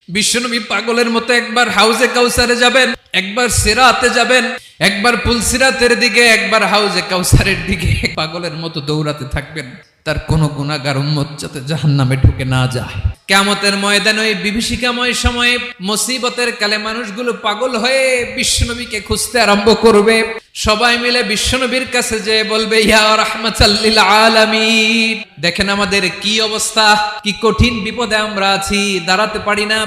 বিশ্বনবী পাগলের মতো একবার হাউজে কাউসারে যাবেন, একবার সিরাতে যাবেন, একবার পুলসিরাতের দিকে, একবার হাউজে কাউসারের দিকে পাগলের মতো দৌড়াতে থাকবেন। তার কোনো গুনাহগার উম্মত যাতে জাহান্নামে ঢুকে না যায়। কিয়ামতের ময়দানে ওই বিভীষিকাময় সময়ে মুসিবতের কালে মানুষগুলো পাগল হয়ে বিশ্বনবীকে খুঁজতে আরম্ভ করবে। সবাই মিলে বিশ্বনবীর কাছে যেয়ে বলবে, ইয়া রাহমাতাল লিল আলামিন, দেখেন আমাদের কি অবস্থা, কি কঠিন বিপদে আমরা আছি, দাঁড়াতে পারি না,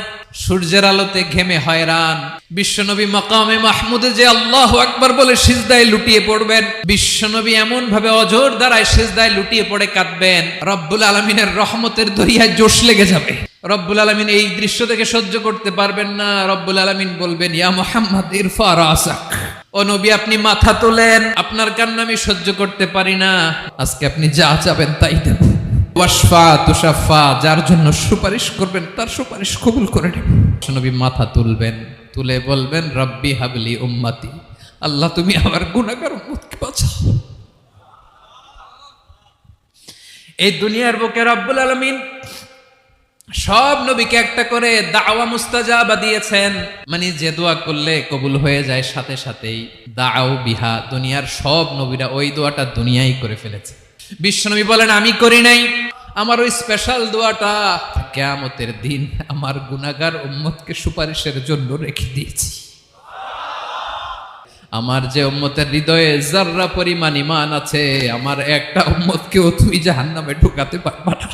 সূর্যের আলোতে ঘেমে হয়রান। বিশ্বনবী মাকামে মাহমুদে যে আল্লাহু আকবার বলে সিজদায় লুটিয়ে পড়বেন, বিশ্বনবী এমন ভাবে অজর দ্বারায় সিজদায় লুটিয়ে পড়ে কাঁদবেন, রব্বুল আলামিনের রহমতের দরিয়ায় জোশ লেগে যাবে। রব্বুল আলামিন এই দৃশ্য থেকে সহ্য করতে পারবেন না। রব্বুল আলামিন বলবেন, ইয়া মুহাম্মদ ইরফা রাসাক, ও নবী আপনি মাথা তোলেন, আপনার কান্না আমি সহ্য করতে পারি না, আজকে আপনি যা চাবেন তাই দেব। ওয়াশফা তুশাফা, যার জন্য সুপারিশ করবেন তার সুপারিশ কবুল করে নেব। নবী মাথা তুলবেন, তুলে বলবেন, রব্বি হাবলি উম্মতি, আল্লাহ তুমি আমার গুনাহগার উম্মতকে বাঁচাও। এই দুনিয়ার বুকে রব্বুল আলামিন সব নবীকে একটা করে দাওয়া মুস্তাজাবা দিয়েছেন, মানে যে দোয়া করলে কবুল হয়ে যায় সাথে সাথেই। দাও বিহা, দুনিয়ার সব নবীরা ওই দোয়াটা দুনিয়ায় করে ফেলেছে। বিশ্বনবী বলেন, আমি করি নাই, আমার ওই স্পেশাল দোয়াটা কিয়ামতের দিন আমার গুনাহগার উম্মতকে সুপারিশের জন্য রেখে দিয়েছি। আমার যে উম্মতের হৃদয়ে যাররা পরিমাণ ঈমান আছে, আমার একটা উম্মতকেও তুমি জাহান্নামে ঢুকাতে পারবা না।